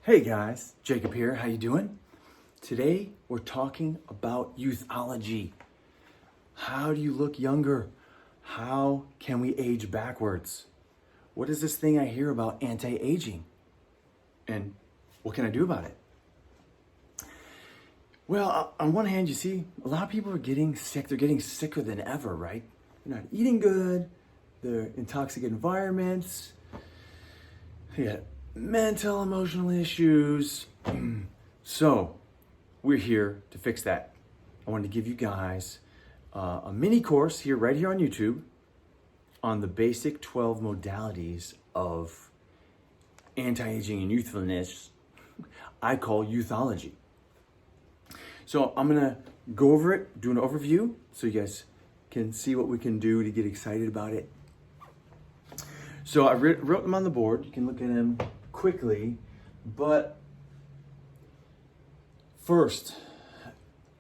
Hey guys, Jacob here. How you doing? Today we're talking about youthology. How do you look younger? How can we age backwards? What is this thing I hear about anti-aging? And what can I do about it? Well, on one hand, you see, a lot of people are getting sick. They're getting sicker than ever, right? They're not eating good. They're in toxic environments. They got mental, emotional issues. So, we're here to fix that. I wanted to give you guys a mini course right here on YouTube on the basic 12 modalities of anti-aging and youthfulness I call youthology. So I'm gonna go over it, do an overview so you guys can see what we can do to get excited about it. So I wrote them on the board. You can look at them quickly, but first,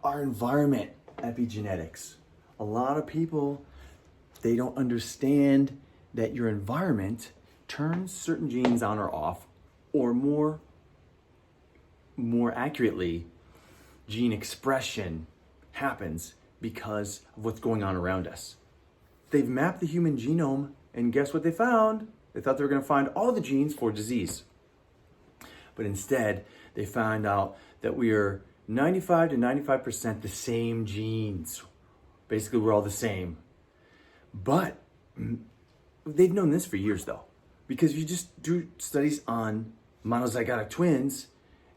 our environment, epigenetics. A lot of people, they don't understand that your environment turns certain genes on or off, or more accurately, gene expression happens because of what's going on around us. They've mapped the human genome, and guess what they found? They thought they were going to find all the genes for disease. But instead, they found out that we are 95 to 95% the same genes. Basically, we're all the same. But they've known this for years, though, because you just do studies on monozygotic twins,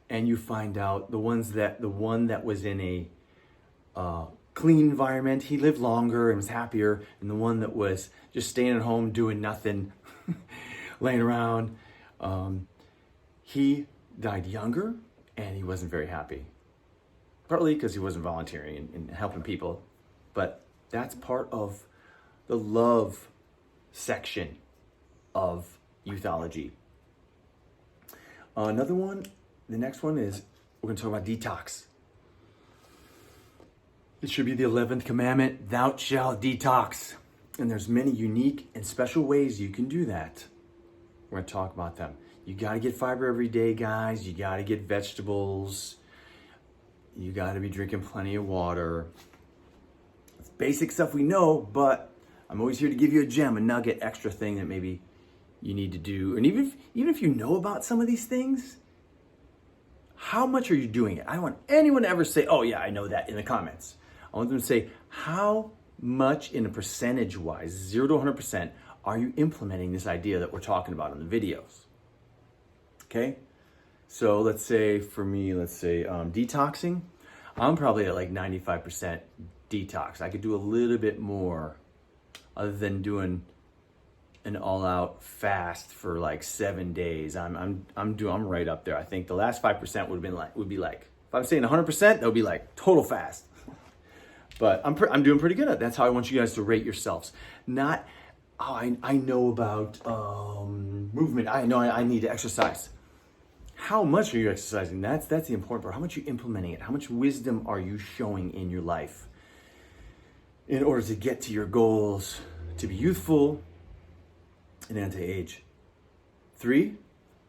and you find out the one that was in a clean environment, he lived longer and was happier, and the one that was just staying at home doing nothing, laying around, he died younger and he wasn't very happy. Partly because he wasn't volunteering and helping people, but that's part of the love section of youthology. Another one, the next one is, we're going to talk about detox. It should be the 11th commandment, thou shalt detox. And there's many unique and special ways you can do that. We're going to talk about them. You got to get fiber every day, guys. You got to get vegetables. You got to be drinking plenty of water. It's basic stuff we know, but I'm always here to give you a gem, a nugget, extra thing that maybe you need to do. And even if you know about some of these things, how much are you doing it? I don't want anyone to ever say, oh yeah, I know that, in the comments. I want them to say, how much in a percentage-wise, 0 to 100%, are you implementing this idea that we're talking about in the videos? Okay? So let's say, for me, detoxing. I'm probably at like 95% detox. I could do a little bit more other than doing an all-out fast for like 7 days. I'm right up there. I think the last 5% would be like, if I'm saying 100%, that would be like total fast. But I'm doing pretty good at it. That's how I want you guys to rate yourselves. Not, oh, I know about movement. I know I need to exercise. How much are you exercising? That's the important part. How much are you implementing it? How much wisdom are you showing in your life in order to get to your goals, to be youthful and anti-age? 3,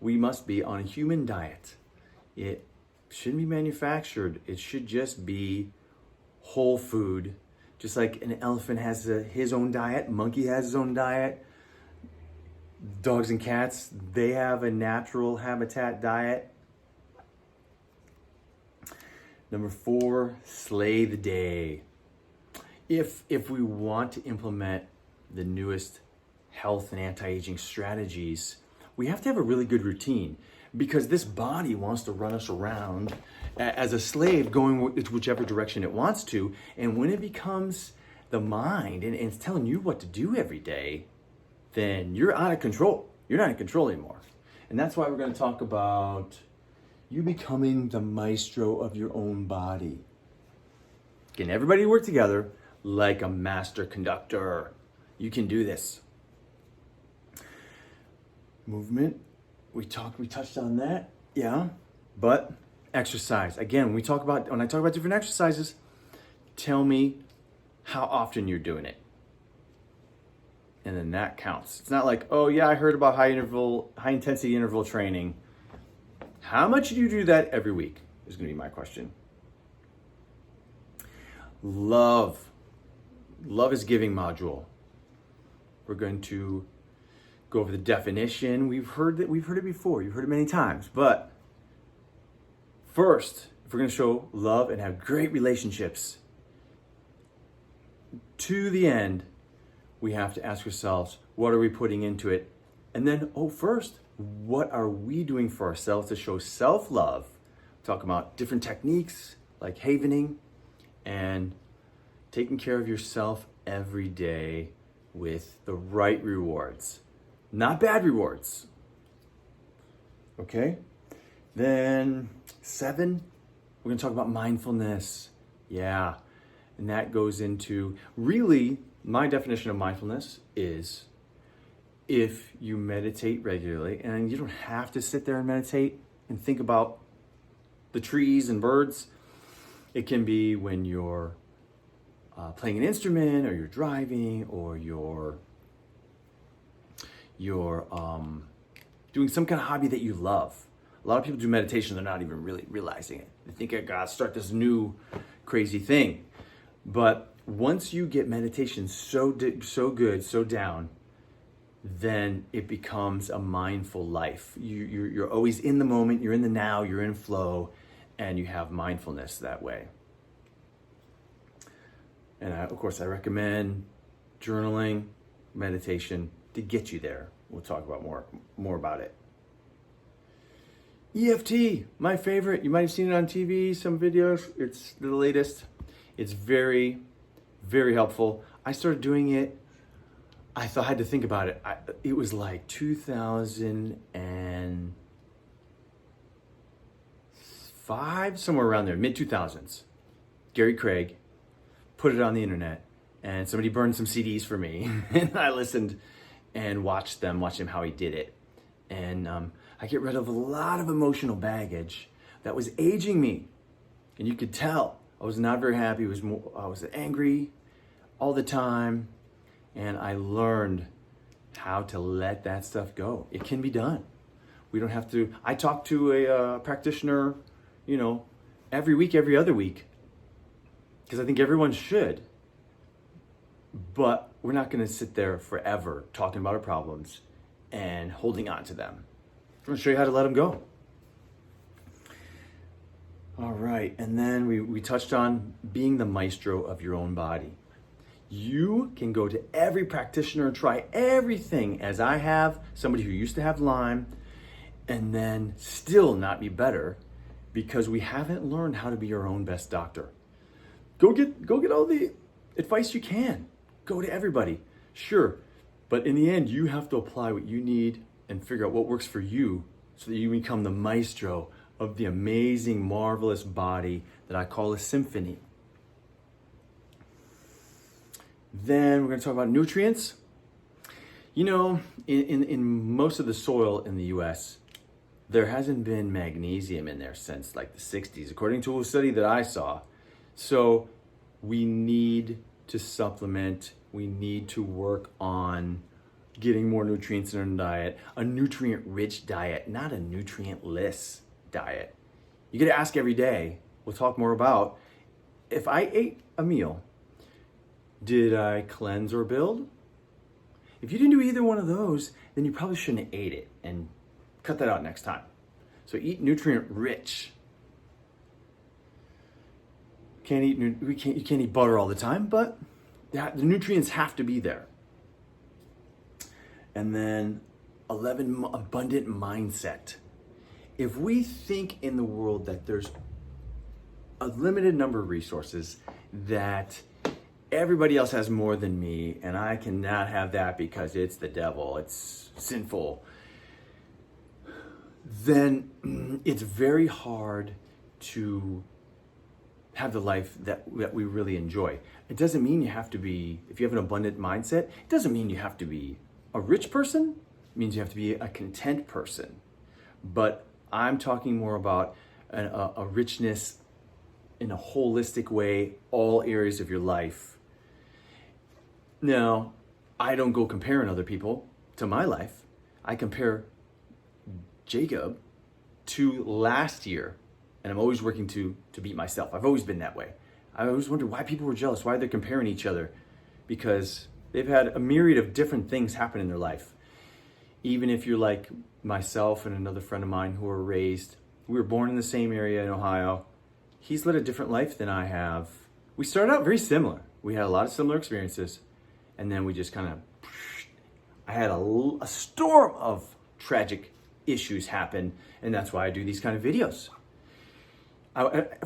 we must be on a human diet. It shouldn't be manufactured. It should just be whole food. Just like an elephant has his own diet, monkey has his own diet, dogs and cats, they have a natural habitat diet. Number 4, slay the day. If we want to implement the newest health and anti-aging strategies, we have to have a really good routine, because this body wants to run us around as a slave, going whichever direction it wants to. And when it becomes the mind and it's telling you what to do every day, then you're out of control. You're not in control anymore. And that's why we're going to talk about you becoming the maestro of your own body. Getting everybody to work together like a master conductor. You can do this. Movement, we touched on that, yeah. But exercise, again, when I talk about different exercises, tell me how often you're doing it, and then that counts. It's not like, oh yeah, I heard about high intensity interval training. How much do you do that every week is going to be my question. Love. Love is giving module. We're going to go over the definition. We've heard it before. You've heard it many times. But first, if we're going to show love and have great relationships to the end, we have to ask ourselves, what are we putting into it? And then, first, what are we doing for ourselves to show self-love? Talk about different techniques like havening and taking care of yourself every day with the right rewards, not bad rewards. Okay? Then 7, we're going to talk about mindfulness. Yeah. And that goes into, really, my definition of mindfulness is if you meditate regularly, and you don't have to sit there and meditate and think about the trees and birds. It can be when you're playing an instrument, or you're driving, or you're doing some kind of hobby that you love. A lot of people do meditation, they're not even really realizing it. They think, I gotta start this new crazy thing. But once you get meditation so good, so down, then it becomes a mindful life. You're always in the moment, you're in the now, you're in flow, and you have mindfulness that way. And of course, I recommend journaling, meditation to get you there. We'll talk about more about it. EFT, my favorite. You might have seen it on TV, some videos. It's the latest. It's very, very helpful. I started doing it. I had to think about it. It was like 2005, somewhere around there, mid-2000s. Gary Craig put it on the internet, and somebody burned some CDs for me, and I listened and watched him how he did it. And I get rid of a lot of emotional baggage that was aging me. And you could tell I was not very happy. I was angry all the time. And I learned how to let that stuff go. It can be done. We don't have to. I talk to a practitioner, every week, every other week, because I think everyone should. But we're not going to sit there forever talking about our problems and holding on to them. I'm going to show you how to let them go. All right, and then we touched on being the maestro of your own body. You can go to every practitioner and try everything, as I have, somebody who used to have Lyme, and then still not be better because we haven't learned how to be our own best doctor. Go get all the advice you can. Go to everybody, sure. But in the end, you have to apply what you need and figure out what works for you so that you become the maestro of the amazing, marvelous body that I call a symphony. Then we're going to talk about nutrients. In most of the soil in the US, there hasn't been magnesium in there since like the 60s, according to a study that I saw. So we need to supplement, we need to work on getting more nutrients in our diet, a nutrient-rich diet, not a nutrient-less diet. You got to ask every day. We'll talk more about, if I ate a meal, did I cleanse or build? If you didn't do either one of those, then you probably shouldn't have ate it, and cut that out next time. So eat nutrient-rich. You can't eat butter all the time, but the nutrients have to be there. And then 11, abundant mindset. If we think in the world that there's a limited number of resources, that everybody else has more than me, and I cannot have that because it's the devil, it's sinful, then it's very hard to have the life that we really enjoy. It doesn't mean you have to be, if you have an abundant mindset, it doesn't mean you have to be a rich person. It means you have to be a content person. But I'm talking more about a richness in a holistic way, all areas of your life. Now, I don't go comparing other people to my life. I compare Jacob to last year, and I'm always working to beat myself. I've always been that way. I always wondered why people were jealous, why they're comparing each other, because they've had a myriad of different things happen in their life. Even if you're like myself and another friend of mine who were raised, we were born in the same area in Ohio. He's led a different life than I have. We started out very similar. We had a lot of similar experiences, and then we just kind of, I had a storm of tragic issues happen, and that's why I do these kind of videos.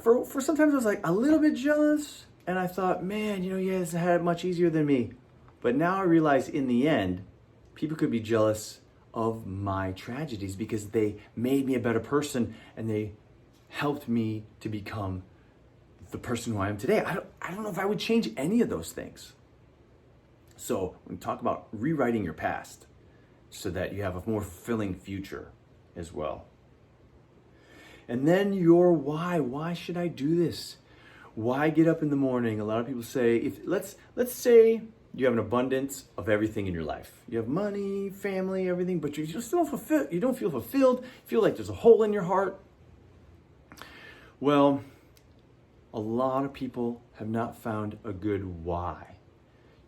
For sometimes I was like a little bit jealous, and I thought, man, he hasn't had it much easier than me. But now I realize in the end, people could be jealous of my tragedies because they made me a better person and they helped me to become the person who I am today. I don't know if I would change any of those things. So we talk about rewriting your past so that you have a more fulfilling future as well. And then your why. Why should I do this? Why get up in the morning? A lot of people say, let's say you have an abundance of everything in your life. You have money, family, everything, but you just don't fulfill. You don't feel fulfilled. Feel like there's a hole in your heart. Well, a lot of people have not found a good why.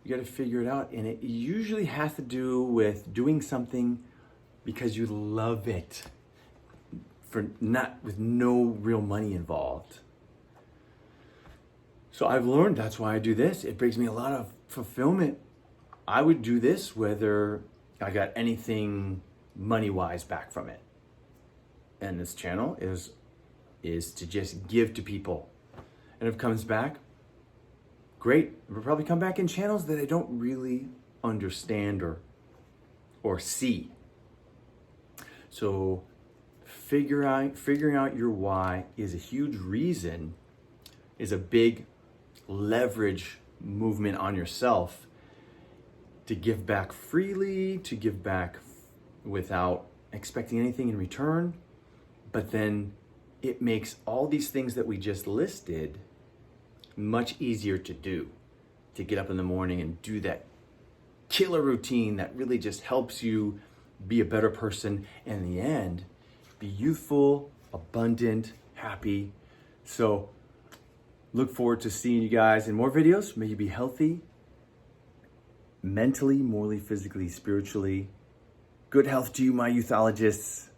You got to figure it out, and it usually has to do with doing something because you love it, with no real money involved. So I've learned that's why I do this. It brings me a lot of fulfillment. I would do this whether I got anything money-wise back from it. And this channel is to just give to people. And if it comes back, great. It will probably come back in channels that I don't really understand or see. So figuring out your why is a huge reason, is a big leverage movement on yourself to give back freely, to give back without expecting anything in return. But then it makes all these things that we just listed much easier to do, to get up in the morning and do that killer routine that really just helps you be a better person, and in the end, be youthful, abundant, happy. So look forward to seeing you guys in more videos. May you be healthy, mentally, morally, physically, spiritually. Good health to you, my youthologists.